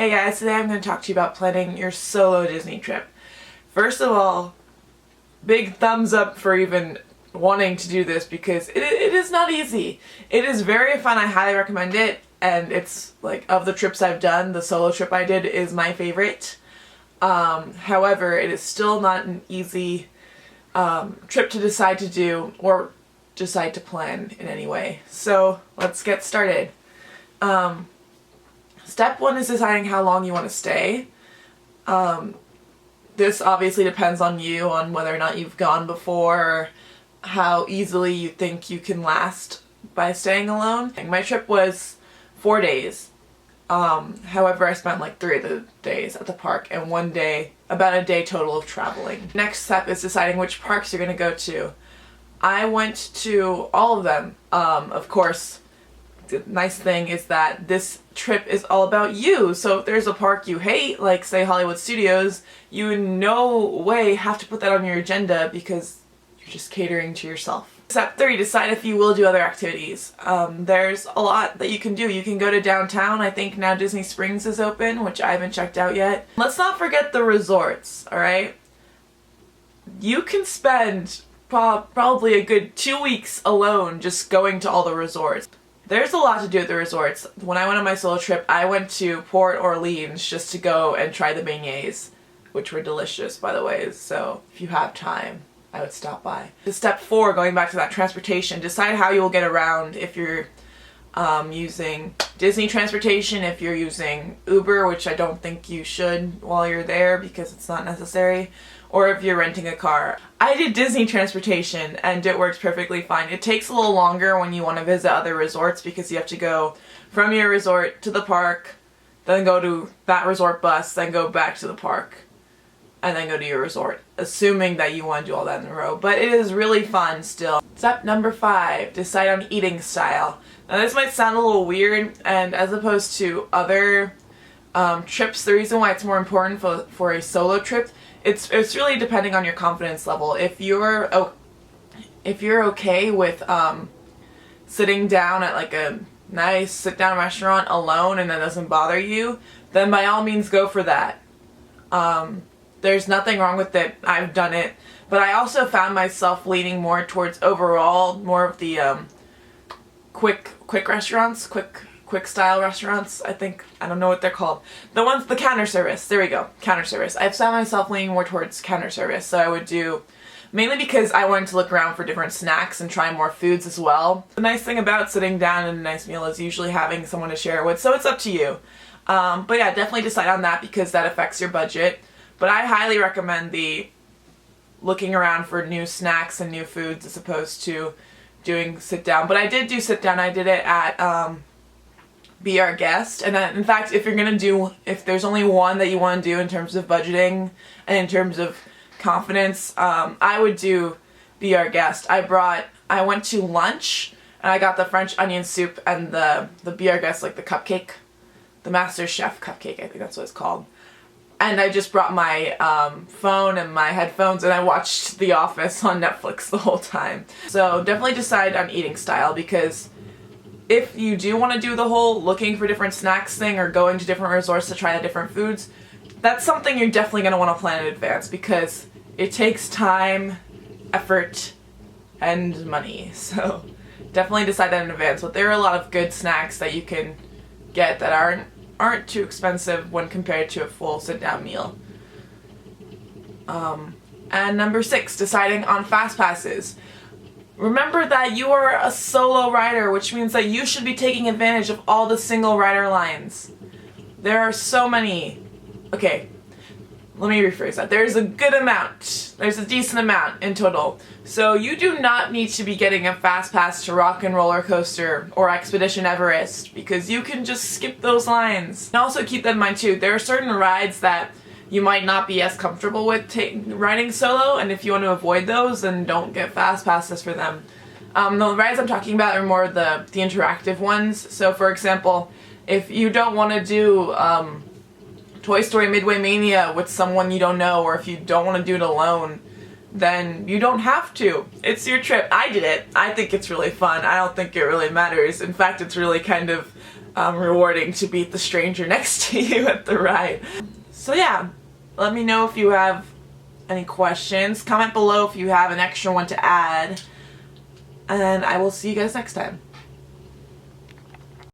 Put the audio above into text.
Hey guys, today I'm going to talk to you about planning your solo Disney trip. First of all, big thumbs up for even wanting to do this because it is not easy. It is very fun, I highly recommend it, and it's like of the trips I've done, the solo trip I did is my favorite. However, it is still not an easy trip to decide to do or decide to plan in any way. So let's get started. Step one is deciding how long you want to stay. This obviously depends on you, on whether or not you've gone before, or how easily you think you can last by staying alone. My trip was 4 days. However, I spent like 3 of the days at the park and 1 day, about a day total of traveling. Next step is deciding which parks you're going to go to. I went to all of them. Of course, the nice thing is that this trip is all about you. So if there's a park you hate, like say Hollywood Studios, you in no way have to put that on your agenda because you're just catering to yourself. Step 3, decide if you will do other activities. There's a lot that you can do. You can go to downtown. I think now Disney Springs is open, which I haven't checked out yet. Let's not forget the resorts, alright? You can spend probably a good 2 weeks alone just going to all the resorts. There's a lot to do at the resorts. When I went on my solo trip, I went to Port Orleans just to go and try the beignets, which were delicious, by the way, so if you have time, I would stop by. Step 4, going back to that transportation, decide how you will get around if you're using Disney transportation, if you're using Uber, which I don't think you should while you're there because it's not necessary, or if you're renting a car. I did Disney transportation and it works perfectly fine. It takes a little longer when you want to visit other resorts because you have to go from your resort to the park, then go to that resort bus, then go back to the park, and then go to your resort, assuming that you want to do all that in a row. But it is really fun still. Step number 5, decide on eating style. Now this might sound a little weird, and as opposed to other trips, the reason why it's more important for a solo trip, it's really depending on your confidence level. If you're okay with sitting down at like a nice sit-down restaurant alone and that doesn't bother you, then by all means go for that. There's nothing wrong with it. I've done it. But I also found myself leaning more towards overall more of the quick restaurants, quick style restaurants. I don't know what they're called. The counter service. There we go. Counter service. I've found myself leaning more towards counter service. So I would do, mainly because I wanted to look around for different snacks and try more foods as well. The nice thing about sitting down in a nice meal is usually having someone to share it with. So it's up to you. But yeah, definitely decide on that because that affects your budget. But I highly recommend the looking around for new snacks and new foods as opposed to doing sit down. But I did do sit down. I did it at Be Our Guest. And in fact, if there's only one that you want to do in terms of budgeting and in terms of confidence, I would do Be Our Guest. I went to lunch and I got the French onion soup and the Be Our Guest, like the cupcake, the Master Chef cupcake, I think that's what it's called. And I just brought my phone and my headphones and I watched The Office on Netflix the whole time. So definitely decide on eating style because if you do want to do the whole looking for different snacks thing or going to different resorts to try the different foods, that's something you're definitely going to want to plan in advance because it takes time, effort, and money. So definitely decide that in advance. But there are a lot of good snacks that you can get that aren't too expensive when compared to a full sit-down meal. And number 6, deciding on fast passes. Remember that you are a solo rider, which means that you should be taking advantage of all the single rider lines. There are so many. Okay, let me rephrase that. There's a good amount. There's a decent amount in total. So you do not need to be getting a fast pass to Rock and Roller Coaster or Expedition Everest because you can just skip those lines. And also keep that in mind too. There are certain rides that you might not be as comfortable with riding solo, and if you want to avoid those, then don't get fast passes for them. The rides I'm talking about are more the interactive ones. So for example, if you don't want to do Toy Story Midway Mania with someone you don't know, or if you don't want to do it alone, then you don't have to. It's your trip. I did it. I think it's really fun. I don't think it really matters. In fact, it's really kind of rewarding to beat the stranger next to you at the ride. So yeah, let me know if you have any questions. Comment below if you have an extra one to add. And I will see you guys next time.